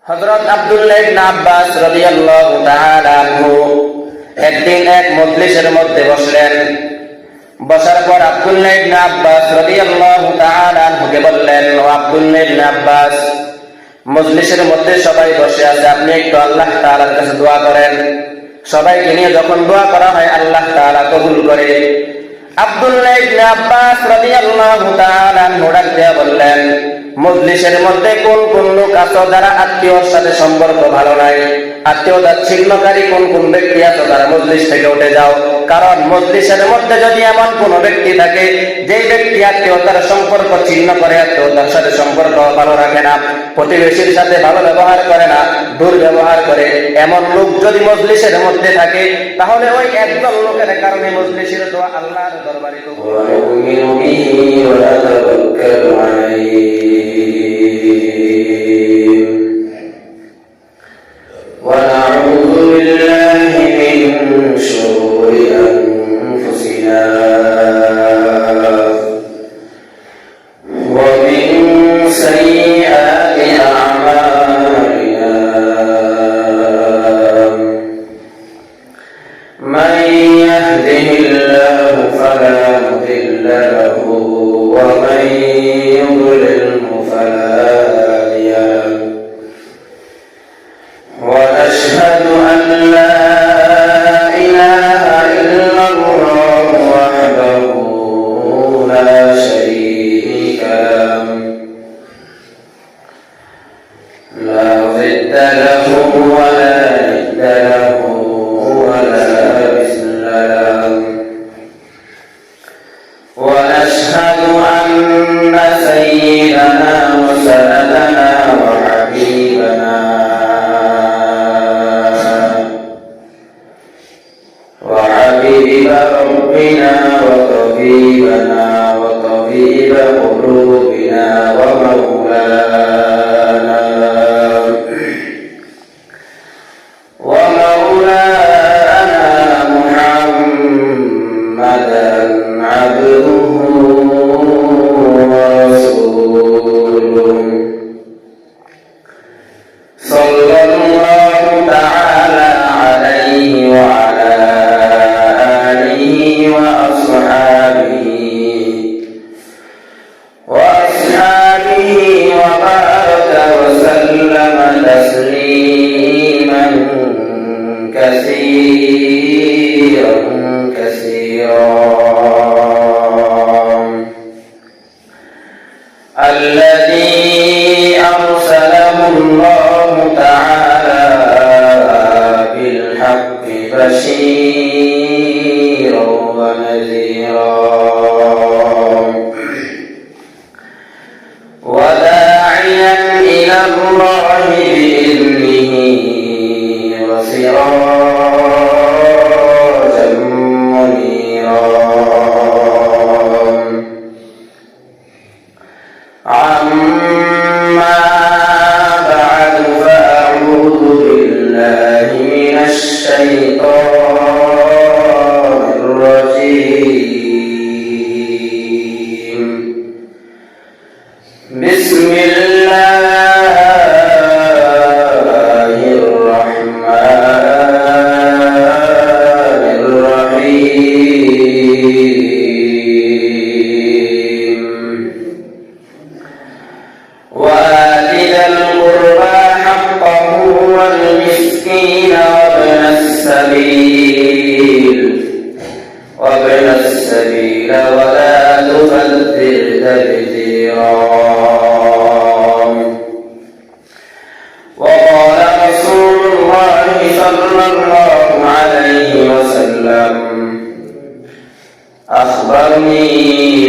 হযরত আব্দুল্লাহ ইবনে আব্বাস রাদিয়াল্লাহু তাআলা আনহু একদিন এক মজলিসের মধ্যে বসলেন। বসার পর আব্দুল্লাহ ইবনে আব্বাস রাদিয়াল্লাহু তাআলা আনহুকে বললেন, ও আব্দুল্লাহ ইবনে আব্বাস, মজলিসের মধ্যে সবাই বসে আছে, আপনি একটু আল্লাহ তাআলার কাছে দোয়া করেন। সবাইকে নিয়ে যখন দোয়া করা হয় আল্লাহ তাআলা কবুল করে। আব্দুল্লাহ ইবনে আব্বাস রাদিয়াল্লাহু তাআলা আনহু ডাক দিয়ে বললেন, মজলিসের মধ্যে কোন কোন লোক আছে যারা আত্মীয়র সাথে সম্পর্ক ভালো নাই, আত্মীয়তা ছিন্নকারী কোন কোন ব্যক্তি আছে তারা মজলিস থেকে উঠে যাও। কারণ মজলিসের মধ্যে যদি এমন কোন ব্যক্তি থাকে যেই ব্যক্তি আত্মীয়তার সম্পর্ক ছিন্ন করে, আত্মীয়তার সাথে সম্পর্ক ভালো রাখে না, প্রতিবেশীর সাথে ভালো ব্যবহার করে না, দুর্ব্যবহার করে, এমন লোক যদি মজলিসের মধ্যে থাকে তাহলে ওই একজন লোকের কারণে মজলিসের দোয়া আল্লাহর দরবারে কবুল হয়। ونعوذ بالله من شرور أنفسنا ومن سيئات أعمالنا، من يهده الله فلا مضل له ومن يضلله فلا هادي له، وأشهد أن لا إله إلا الله وحده لا شريك له، لا ضد له ولا ند له ولا مثل له، وأشهد أن سيدنا وسندنا وحبيبنا وحبيب ربنا وطبيبنا وطبيب قلوبنا ومولانا محمدا عبده ورسوله، صلى الله تعالى عليه وعلى آله وأصحابه وبارك وسلم تسليما كثيرا الذي أرسله الله تعالى بالحق بشيرا ونذيرا وداعيا إلى الله بإذنه وسراجا منيرا. أما بعد فأعوذ بالله من الشيطان الرجيم. بسم الله الرحمن الرحيم. وآت ذا القربى حقه والمسكين وابن السبيل ولا تبذر تبذيرا. وقال رسول الله صلى الله عليه وسلم: أخبرني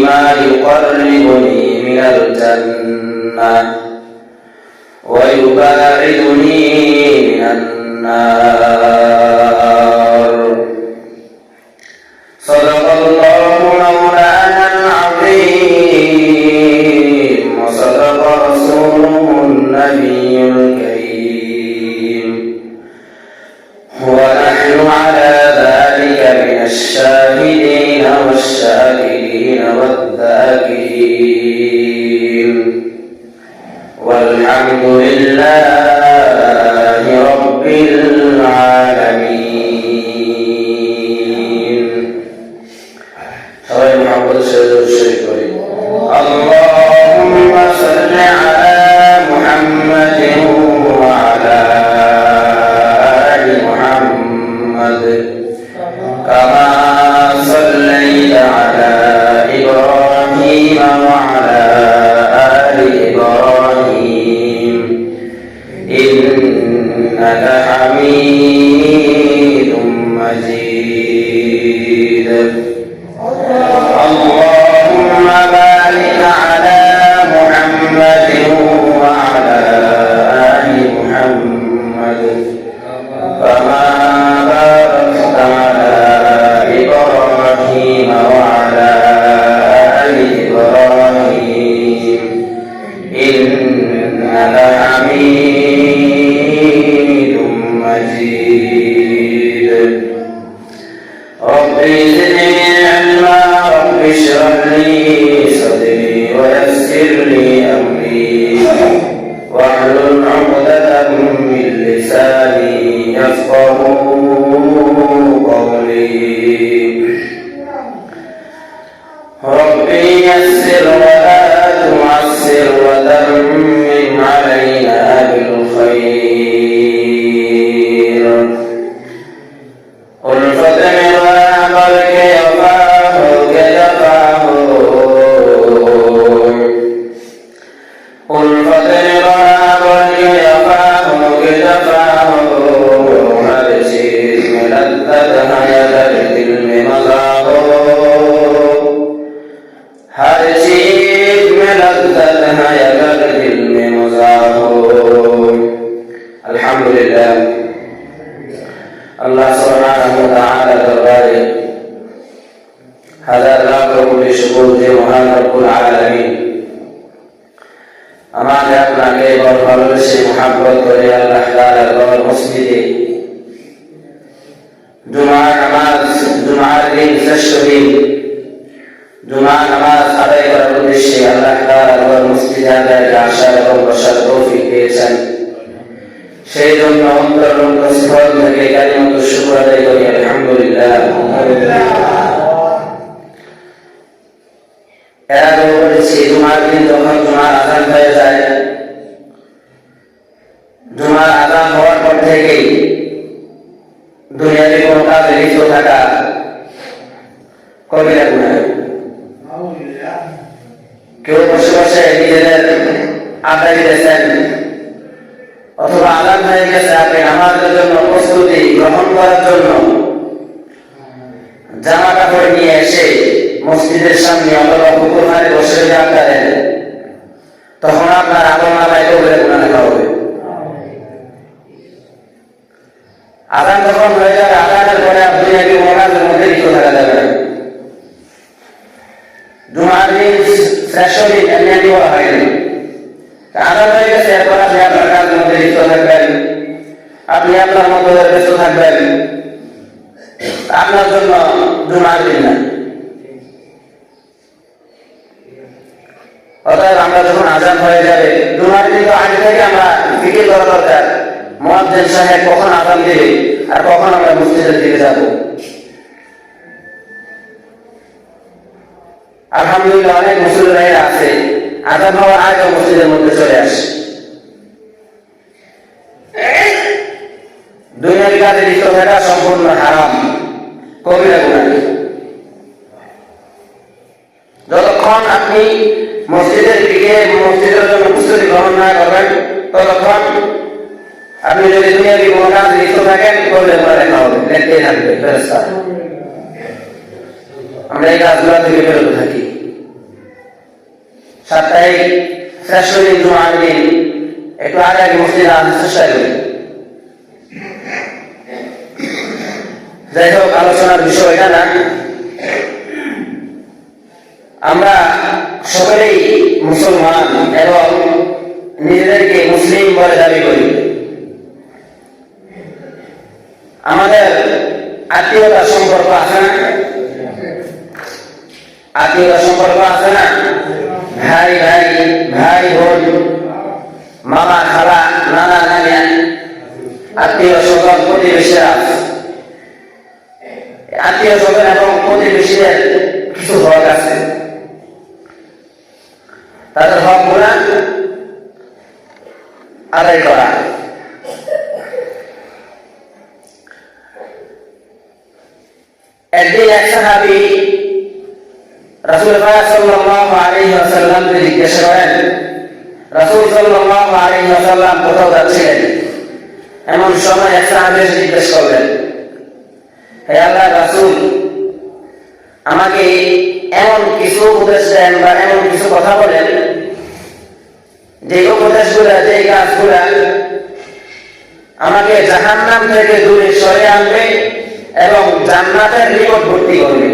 ما يقربني من الجنة ويباعدني من النار. صدق الله مولانا العظيم وصدق رسوله النبي الكريم، ونحن على ذلك من الشاهدين والشاكرين والذاكرين، والحمد لله إنك حميد مجيد اللهم بارك على محمد وعلى آل محمد كما باركت على إبراهيم وعلى آل إبراهيم إنك حميد مجيد رب زدني علما رب اشرح لي صدري ويسر لي أمري واحلل عقدة من لساني يفقه قولي ربي يسر ولا تعسر وتمم علينا بالخير ألفت من رابك يفاه كيفاه ألفت من رابك يفاه كيفاه هرشيد ملذتها يدرد الممضاه هرشيد ملذتها يدرد الممضاه الحمد لله আল্লাহ সুবহানাহু ওয়া তাআলা দরবারে হাজার লাখ কোটি শুকর যে মহান রব্বুল আলামিন আমাদের আপনাকে বড় ভালোবেসে মহব্বত করে আল্লাহ তাআলার ঘর মসজিদে জুমার নামাজ জুমার দিন শ্রেষ্ঠ দিন জুমার নামাজ আদায় করার উদ্দেশ্যে আল্লাহ তাআলার ঘর মসজিদে আদায় আসার এবং বসার তৌফিক দিয়েছেন সেই জন্য অন্তরস্থল থেকে কালিমাতু শুকর আদায় করি আলহামদুলিল্লাহ। এর আগে বলেছি জুমার দিন যখন জুমার আযান হয়ে যায়, জুমার আযান হওয়ার পর থেকেই দুনিয়াতে কোনো কাজে লিপ্ত থাকা কবিরা গুনাহ। কেউ বসে বসে নিজেদের আড্ডা দিতেছেন অথবা আযান হয়ে গেছে, আপনি নামাজের জন্য প্রস্তুতি গ্রহণ করার জন্য জামা কাপড় নিয়ে এসে মসজিদের সামনে অথবা পুকুর মাঠে বসে যাবেন, তখন আপনার আমলনামায় কবিরা গুনাহ লেখা হবে। আযান যখন হয়ে যাবে, আযানের পরে আপনি দুনিয়াবি কাজের মধ্যে লিপ্ত থাকা যাবে না। জুমার দিন শ্রেষ্ঠ দিন এমনি বলা হয়নি, আযান হয়ে গেছে, এরপর আপনি আপনার কাজের মধ্যে লিপ্ত থাকবেন, আপনি আপনার মতো ব্যস্ত থাকবেন, আপনার জন্য জুমার দিন না। অতএব আমরা যখন আযান হয়ে যাবে, জুমার দিন তো আগে থেকে আমরা ফিকির করা দরকার, মুয়াজ্জিন সাহেব কখন আযান দিবে আর কখন আমরা মসজিদের দিকে যাব। আলহামদুলিল্লাহ অনেক মুসলিম আছে আযান হওয়ার আগে মসজিদের মধ্যে চলে আসে। দুনিয়ার কাজে লিপ্ত থাকা সম্পূর্ণ হারাম, কবিরা গুনাহ। যতক্ষণ আপনি মসজিদের দিকে মসজিদের জন্য প্রস্তুতি গ্রহণ না করবেন, ততক্ষণ আপনি যদি দুনিয়াবি কোনো কাজে লিপ্ত থাকেন, কবিরা গুনাহ লেখা হবে, লিখতেই থাকবে ফেরেশতা। আমরা এই কাজগুলো থেকে বিরত থাকি। সাপ্তাহিক শ্রেষ্ঠ দিন জুমার দিন একটু আগে আগে মসজিদে আসার চেষ্টা করি। যাই হোক, আলোচনার বিষয় এটা না। আমরা সকলেই মুসলমান এবং নিজেদেরকে মুসলিম বলে দাবি করি। আমাদের আত্মীয়তা সম্পর্ক আছে না? আত্মীয়তা সম্পর্ক আছে না? ভাই ভাই, ভাই বোন, মামা খালা, নানা নানি, আত্মীয় স্বজন, প্রতিবেশীরা। আত্মীয় স্বজন এবং প্রতিবেশীদের কিছু হক আছে, তাদের হক গুলা আদায় করা। একদিন এক সাহাবী রাসূল পাক সাল্লাল্লাহু আলাইহি ওয়াসাল্লামকে জিজ্ঞাসা করেন, রাসূল সাল্লাল্লাহু আলাইহি ওয়াসাল্লাম কোথাও যাচ্ছিলেন, এমন সময় এক সাহাবী এসে জিজ্ঞেস করলেন, হে আল্লাহর রাসূল, আমাকে এমন কিছু উপদেশ দেন বা এমন কিছু কথা বলেন যে উপদেশগুলা, যে কাজগুলা আমাকে জাহান্নাম থেকে দূরে সরিয়ে আনবে এবং জান্নাতের নিকটবর্তী করবে।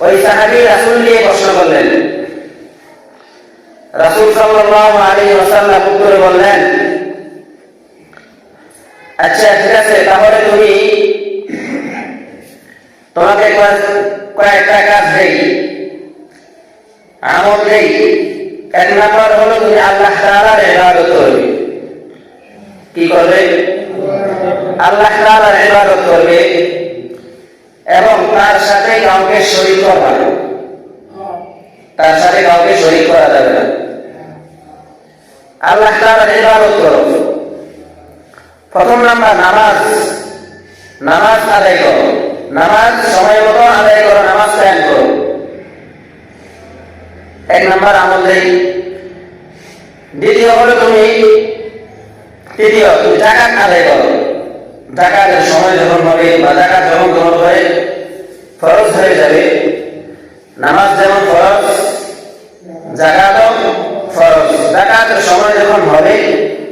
ওই সাহাবী রাসূল নিয়ে প্রশ্ন করলেন। রাসূল সাল্লাল্লাহু আলাইহি ওয়াসাল্লাম উত্তরে বললেন, আচ্ছা ঠিক আছে, তাহলে তোমাকে কয়েকটা কাজ দেই, আমল দেই। এক নম্বর হলো তুমি আল্লাহ তাআলার ইবাদত করবে। কি করবে? আল্লাহ তাআলার ইবাদত করবে এবং তার সাথে কাউকে শরীক করবে না। তার সাথে কাউকে শরীক করা যাবে না। আল্লাহ তাআলার ইবাদত করো। প্রথম নাম্বার নামাজ আদায় করো। নামাজ সময় মতো আদায় করো, নামাজ কায়েম করো। এক নাম্বার আমল দেই। দ্বিতীয় হলো তুমি যাকাত আদায় করো। যাকাতের সময় যখন হবে বা যাকাত যখন তোমার উপরে ফরজ হয়ে যাবে, নামাজ যেমন ফরজ, যাকাতও ফরজ। যাকাতের সময় যখন হবে,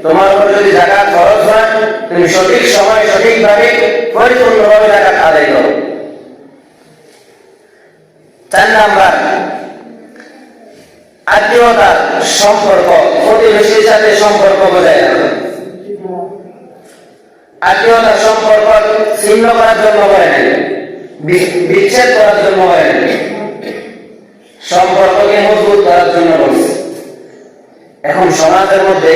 তোমার উপর যদি যাকাত ফরজ হয়, তুমি সঠিক সময় সঠিকভাবে পরিপূর্ণভাবে যাকাত আদায় করো। 4 নাম্বার, আত্মীয়তার সম্পর্ক, প্রতিবেশীর সাথে সম্পর্ক বজায় রাখো। আত্মীয়তার সম্পর্ক ছিন্ন করার জন্য করে নাই, বিচ্ছেদ করার জন্য করে নাই, সম্পর্ককে মজবুত করার জন্য বলছে। এখন সমাজের মধ্যে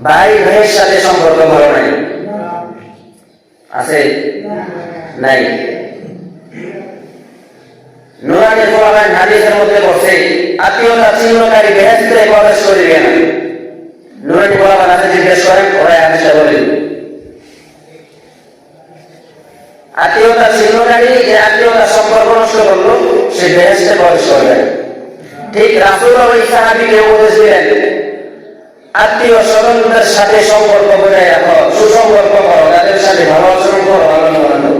ভাই ভাইয়ের সাথে সম্পর্ক ভালো নাই, আছে নাই? নুরানি কোরআন হাদিসের মধ্যে বলছে, আত্মীয়তা ছিন্নকারী বেহেশতে প্রবেশ করিবে না। নুরানি কোরআন আছে, জিজ্ঞেস করেন, ওরা হাদিসটা বলেন। আত্মীয়তা ছিন্নকারী, যে আত্মীয়তা সম্পর্ক নষ্ট করলো, সে বেহেশতে প্রবেশ করবে। ঠিক রাসূল ওই সাহাবীকে উপদেশ দিলেন, আত্মীয় স্বজনদের সাথে সম্পর্ক বজায় রাখো, সুসম্পর্ক করো, তাদের সাথে ভালো আচরণ করো, ভালো আচরণ করো।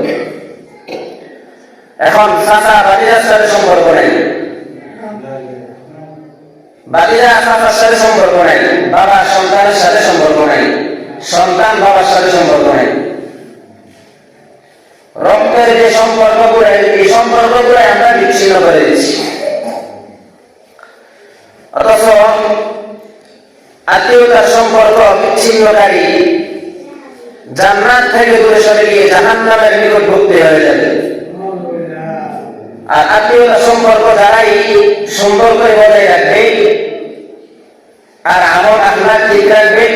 এখন চাচা ভাতিজার সাথে সম্পর্ক নাই, ভাতিজা চাচার সাথে সম্পর্ক নাই, বাবা সন্তানের সাথে সম্পর্ক নাই, সন্তান বাবার সাথে সম্পর্ক নাই। রক্তের যে সম্পর্কগুলো, এই সম্পর্কগুলো আমরা বিচ্ছিন্ন করে দিচ্ছি। অথচ আত্মীয়তার সম্পর্ক বিচ্ছিন্নকারী জান্নাত থেকে দূরে সরে গিয়ে জাহান্নামের নিকটবর্তী হয়ে যাবে। আর আত্মীয়তার সম্পর্ক যারাই সম্পর্ক বজায় রাখবে আর আমল আখলাক ঠিক রাখবে,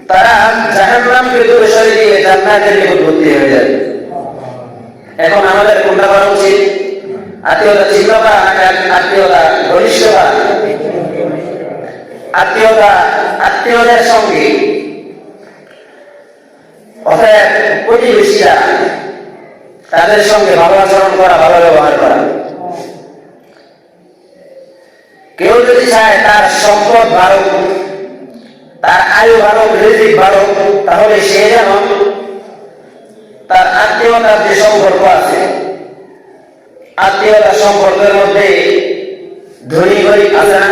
তারা জাহান্নামকে দূরে সরে গিয়ে জান্নাতের নিকটবর্তী হয়ে যাবে। এখন আমাদের কোনটা করা উচিত? আত্মীয়তা ছিন্ন করা নাকি আত্মীয়তা ঘনিষ্ঠ করা? আত্মীয়দের সঙ্গে অর্থাৎ প্রতিবেশীরা, তাদের সঙ্গে ভালো আচরণ করা, ভালো ব্যবহার করা। কেউ যদি চায় তার সম্পদ বাড়ুক, তার আয়ু বাড়ুক, রিজিক বাড়ুক, তাহলে সে যেন তার আত্মীয়তার যে সম্পর্ক আছে, আত্মীয়তার সম্পর্কের মধ্যে ধনী গরিব আছে না?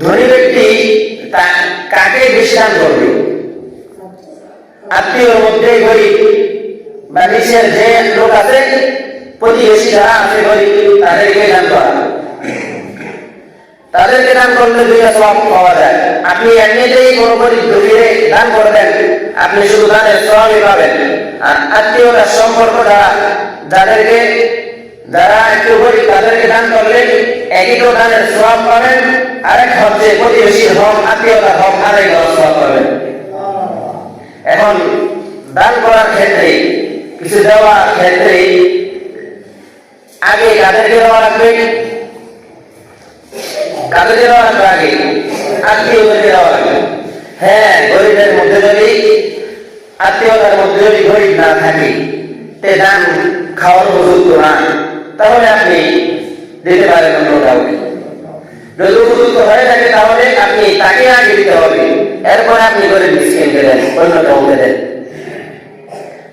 ধনী ব্যক্তি কাকে বেশি দান করবে? আত্মীয়র মধ্যে গরিব বা নিচের যে লোক আছে, প্রতিবেশী যারা আছে গরিব, তাদেরকে দান করা। তাদেরকে দান করলে 2টা সওয়াব পাওয়া যায়। আপনি এমনিতেই কোনো গরিব দুঃখীরে দান করবেন, আপনি শুধু দানের সওয়াবই পাবেন। আর আত্মীয়তার সম্পর্ক যারা একটু গরিব, তাদেরকে দান করলে একই তো দানের সওয়াব পাবেন, আরেক হচ্ছে প্রতিবেশীর হক, আত্মীয়তার হক আদায় করার সওয়াব পাবেন। এখন দান করার ক্ষেত্রে, কিছু দেওয়ার ক্ষেত্রে আগে কাদেরকে দেওয়া লাগবে? কাদেরকে দেওয়া লাগবে? আগে আত্মীয়দেরকে দেওয়া লাগবে। হ্যাঁ, গরিবের মধ্যে যদি, আত্মীয়তার মধ্যে যদি গরিব না থাকে, তে দান খাওয়ার উপযুক্ত না, তাহলে আপনি দিতে পারেন অন্য কাউকে। যদি উপযুক্ত হয়ে থাকে তাহলে আপনি তাকে আগে দিতে হবে, এরপরে আপনি করে মিসকিনকে দেন, অন্য কাউকে দেন,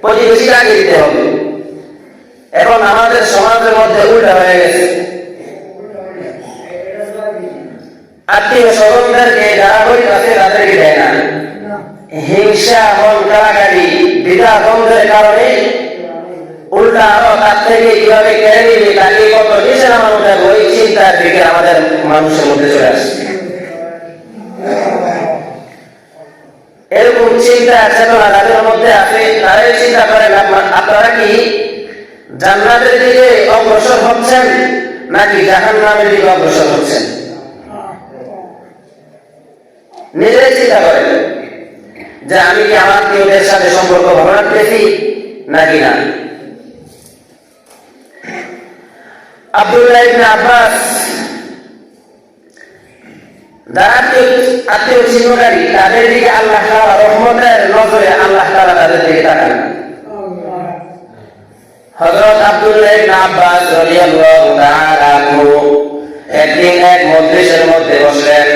প্রতিবেশীকে আগে দিতে হবে। এখন আমাদের সমাজের মধ্যে উল্টা হয়ে গেছে, আত্মীয় স্বজনদেরকে যারা গরিব আছে তাদেরকে দেয় না। হিংসা, মন কাড়াকাড়ি, দ্বিধা দ্বন্দ্বের কারণে উল্টা আরো তার থেকে কিভাবে কেড়ে নিবি, তাকে কত নিচে নামানো যাবে, ওই চিন্তার দিকে আমাদের মানুষের মধ্যে চলে আসছে। এরকম চিন্তা চেতনা তাদের মধ্যে আছে, তারাই চিন্তা করেন আপনারা কি জান্নাতের দিকে অগ্রসর হচ্ছেন নাকি জাহান্নামের দিকে অগ্রসর হচ্ছেন? নিজেই চিন্তা করেন যে আমি কি আমার আত্মীয়দের সাথে সম্পর্ক ভালো রাখতেছি নাকি না। আব্দুল্লাহ ইবনে আব্বাস, যারা আত্মীয় ছিন্নকারী, তাদের দিকে আল্লাহ তাআলা রহমতের নজরে আল্লাহ তাআলা তাদের দিকে তাকান। হযরত আব্দুল্লাহ ইবনে আব্বাস রাদিয়াল্লাহু তাআলা আনহু একদিন এক মজলিসের মধ্যে বসলেন।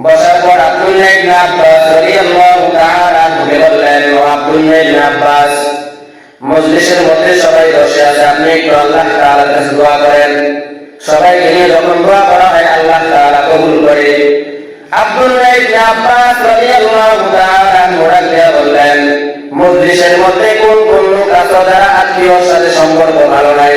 বসার পর আব্দুল্লাহ ইবনে আব্বাস রাদিয়াল্লাহু তাআলা আনহু বললেন, ও আব্দুল্লাহ ইবনে আব্বাস, মজলিসের মধ্যে সবাই বসে আছে, আপনি একটু আল্লাহ তাআলার কাছে দোয়া করেন। সবাইকে নিয়ে যখন দোয়া করা হয় আল্লাহ তাআলা কবুল করে। আব্দুল্লাহ ইবনে আব্বাস রাদিয়াল্লাহু তাআলা আনহু বললেন, মজলিসের মধ্যে কোন কোন লোক আছে যারা আত্মীয়র সাথে সম্পর্ক ভালো নাই,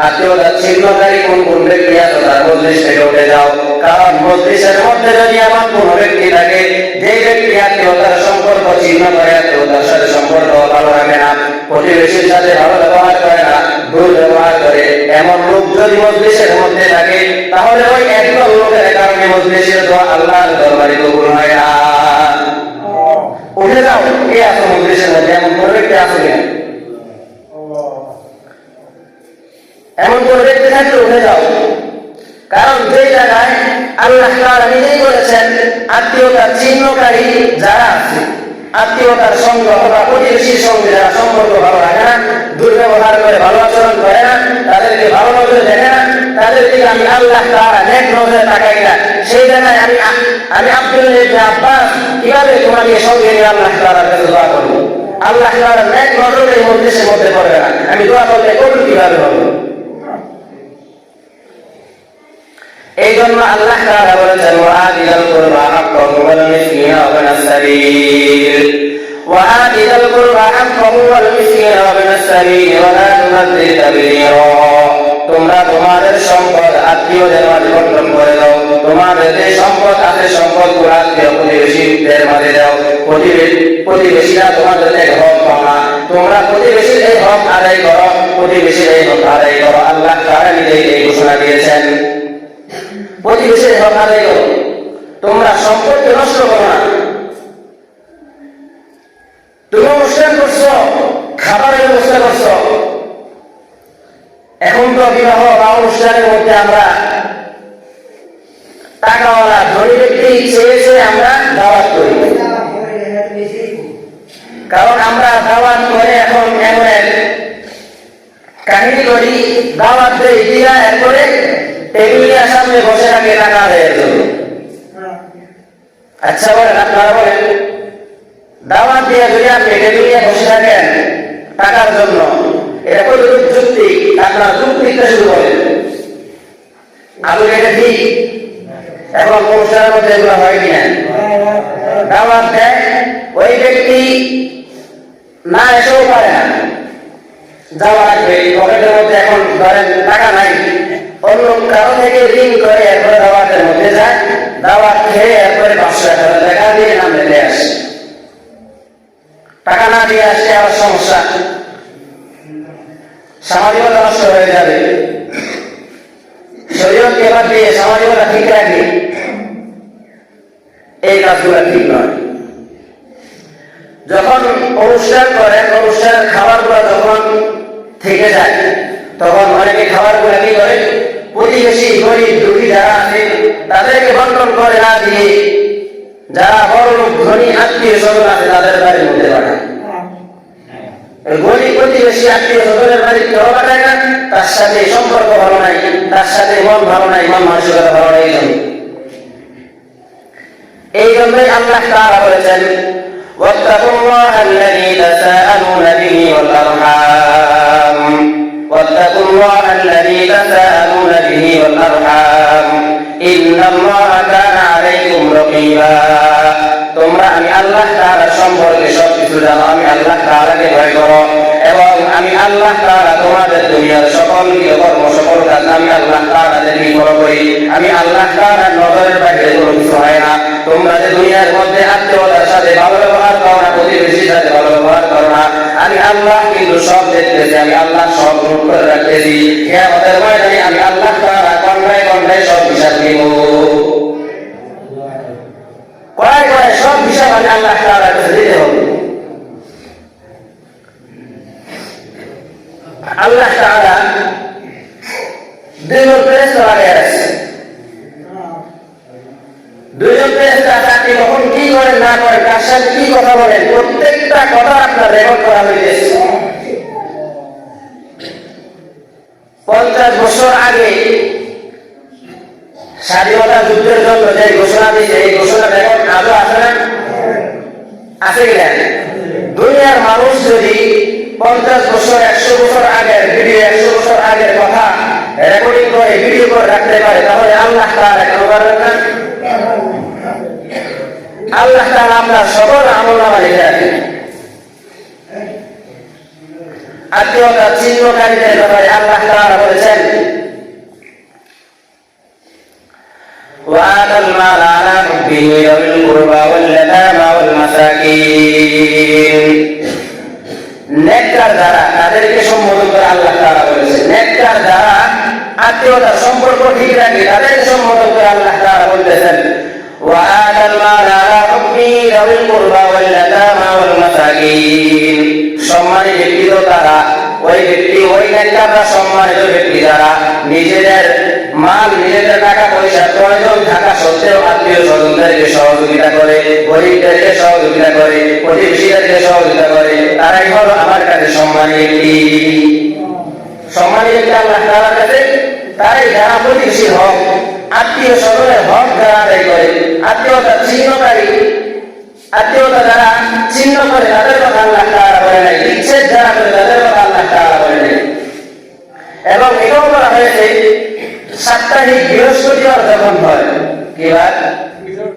আত্মীয়তা ছিন্নকারী কোন কোন ব্যক্তি আছে তারা মজলিস থেকে উঠে যাও। কারণ মজলিসের মধ্যে যদি এমন কোন ব্যক্তি থাকে যে ব্যক্তি আত্মীয়তার সম্পর্ক ছিন্ন করে, আত্মীয়তার সাথে সম্পর্ক ভালো রাখে না, প্রতিবেশীর সাথে ভালো ব্যবহার করে না, দুর্ব্যবহার করে, এমন লোক যদি মজলিসের মধ্যে থাকে তাহলে ওই একদল লোকের কারণে মজলিসের দোয়া আল্লাহর দরবারে কবুল হয় না। উঠে যাও, কে আছে মজলিসের মধ্যে এমন কোন ব্যক্তি আছে কিনা? এমন কোন ব্যক্তি থাকলে উঠে যাও। কারণ যে জায়গায় আল্লাহ তাআলা নিজেই বলেছেন আত্মীয়তার ছিন্নকারী যারা আছে, আত্মীয়তার সঙ্গ অথবা প্রতিবেশীর সঙ্গে যারা সম্পর্ক ভালো রাখে না, দুর্ব্যবহার করে, ভালো আচরণ করে না, তাদেরকে ভালো নজরে দেখে না, তাদের দিকে আমি আল্লাহ তাআলা নেক নজরে তাকাই না। সেই জায়গায় আমি আব্দুল্লাহ ইবনে আব্বাস কিভাবে তোমাকে সঙ্গে নিয়ে আল্লাহ তাআলার কাছে দোয়া করব? আল্লাহ তাআলা নেক নজরে এই মজলিসের মধ্যে পড়বে না, আমি দোয়া করলে কবুল কিভাবে হবে? এই জন্য আল্লাহ তাআলা বলেছেন, ওয়াআতিল কুরবা হাক্কাহু ওয়াল মিসকিনা ওয়া ইবনাস সাবিল, ওয়াআতিল কুরবা হাক্কাহু ওয়াল মিসকিনা ওয়া ইবনাস সাবিল ওয়া লা তুবাযির তাবযীরা। তোমরা তোমাদের সম্পদ আত্মীয়দের মাঝে বন্টন করে দাও, তোমাদের যে সম্পদ আছে সম্পদগুলো আত্মীয় প্রতিবেশীদের মাঝে দাও। প্রতিবেশীরা তোমাদের এক হক পাওনা, তোমরা প্রতিবেশীর এই হক আদায় করো, প্রতিবেশীর এই হক আদায় করো। আল্লাহ তাআলা নিজেই এই ঘোষণা দিয়েছেন, প্রতিবেশীর হক আদায় করো, তোমরা সম্পদকে নষ্ট করো না। তুমি অনুষ্ঠান করছো, খাবারের ব্যবস্থা করছো, এখন তো বিবাহ বা অনুষ্ঠানের মধ্যে আমরা টাকাওয়ালা ধনী ব্যক্তি চেয়েছে আমরা দাওয়াত করি, কারণ আমরা দাওয়াত করে এখন এমন এক কাহিনী করি, দাওয়াত দেই দিয়া এরপরে টেবিলের সামনে বসে রাখে টাকা আদায়ের জন্য। আচ্ছা বলেন, আপনারা বলেন, দাওয়াত দিয়ে যদি আপনি টেবিলে বসে থাকেন টাকার জন্য, এটা কতটুকু যুক্তি? আপনারা যুক্তিটা শুরু করেন। আলু এটা ঠিক? এখন অনুষ্ঠানের মধ্যে এগুলো হয় কিনা? দাওয়াত দেয়, ওই ব্যক্তি না এসেও পারে না, যাওয়া লাগবে, পকেটের মধ্যে এখন ধরেন টাকা নাই, অন্য কারো থেকে ঋণ করে এরপরে দাওয়াতের মধ্যে যায়, দাওয়াত খেয়ে এরপরে 500 টাকা দিয়ে নাম লেগে আসে, টাকা না দিয়ে আসলে আবার সমস্যা, সামাজিকতা নষ্ট হয়ে যাবে। শরীয়তকে বাদ দিয়ে সামাজিকতা ঠিক রাখি, এই কাজগুলো ঠিক নয়। যখন অনুষ্ঠান করেন, অনুষ্ঠানের খাবারগুলো যখন থেকে যায় তখন অনেকে খাবারগুলো কি করে, প্রতিবেশী গরিব দুঃখী যারা আছে তাদেরকে বন্টন করে না দিয়ে যারা বড় লোক ধনী আত্মীয় স্বজন আছে তাদের বাড়ির মধ্যে পাঠায়। গরিব প্রতিবেশী আত্মীয় স্বজনের বাড়ি কেউ পাঠায় না, তার সাথে সম্পর্ক ভালো নাই, তার সাথে মন ভালো নাই, মন মানসিকতা ভালো নাই। এই জন্যই আল্লাহ তাআলা বলেছেন ওয়াত্তাকুল্লাহাল্লাযী তাসাআলুনা বিহি ওয়াল আরহাম, ওয়াত্তাকুল্লাহাল্লাযী তাসাআলুনা বিহি ওয়াল আরহাম ইন্নাল্লাহা কানা আলাইকুম রাকীবা। তোমরা আমি আল্লাহ তাআলা সম্পর্কে সবকিছু জানো, আমি আল্লাহ তাআলাকে ভয় করো এবং আমি আল্লাহ তাআলা তোমাদের দুনিয়ার সকল কর্ম সকল কাজ আমি আল্লাহ তাআলাকে ফলো করি। আমি আল্লাহ তাআলার নজরের বাইরে কোনো কিছু হয় না। তোমরা যে দুনিয়ার মধ্যে আত্মীয়তার সাথে ভালো ব্যবহার করো না, প্রতিবেশীর সাথে ভালো ব্যবহার করো না, আমি আল্লাহ কিন্তু সব দেখতেছি, আমি আল্লাহ সব নোট করে রাখতেছি। কিয়ামতের ময়দানে আমি আল্লাহ তাআলা কন্যায় কন্যায় সব হিসাব নিব। কয় কয় সব হিসাব আমি আল্লাহ তাআলার কাছে দিতে হবে। আল্লাহ তাআলা দুইজন ফেরেশতা লাগাইয়া রাখছে। দুইজন ফেরেশতা আপনি কখন কি করেন না করেন, কার সাথে কি কথা বলেন, প্রত্যেকটা কথা আপনার রেকর্ড করা হয়েছে। 50 বছর আগে স্বাধীনতা যুদ্ধের জন্য যে ঘোষণা দিয়েছে, এই ঘোষণা রেকর্ড আজও আছে না? আছে কিনা? দুনিয়ার মানুষ যদি 50 বছর 100 বছর আগের ভিডিও, 100 বছর আগের কথা রেকর্ডিং করে ভিডিও করে রাখতে পারে, তাহলে আল্লাহ তাআলা কেন পারবেন না? আল্লাহ তাআলা আপনার সকল আমলনামা লিখে রাখেন। আত্মীয়তা ছিন্নকারীদের ব্যাপারে আল্লাহ তাআলা বলেছেন وآتوا المال على حبه ذوي القربى واليتامى والمساكين। নেককার যারা তাদেরকে সম্বোধন করে আল্লাহ তাআলা বলেছেন, নেককার যারা আত্মীয়তার সম্পর্ক ঠিক রাখে তাদেরকে সম্বোধন করে আল্লাহ তাআলা বলতেছেন وآتوا المال على حبه ذوي القربى واليتامى والمساكين। সম্মানিত ব্যক্তি তো তারা, ওই ব্যক্তি ওই নেককাররা সম্মানিত ব্যক্তি যারা নিজেদের মাল নিজেদের টাকা পয়সা প্রয়োজন থাকা সত্ত্বেও আত্মীয় স্বজনদেরকে সহযোগিতা করে, গরিবদেরকে সহযোগিতা করে, প্রতিবেশীদেরকে সহযোগিতা করে, তারাই হলো আমার কাছে সম্মানী ব্যক্তি। সম্মানী ব্যক্তি আল্লাহ তাআলার কাছে তারাই যারা প্রতিবেশীর হক, আত্মীয় স্বজনের হক যারা আদায় করে, আত্মীয়তা ছিন্নকারী, আত্মীয়তা যারা ছিন্ন করে তাদের কথা আল্লাহ তাআলা বলে নাই, বিচ্ছেদ যারা করে তাদের কথা আল্লাহ তাআলা বলে নাই। এবং এটাও বলা হয়েছে সাপ্তাহিক বৃহস্পতিবার যখন হয়, কি বার?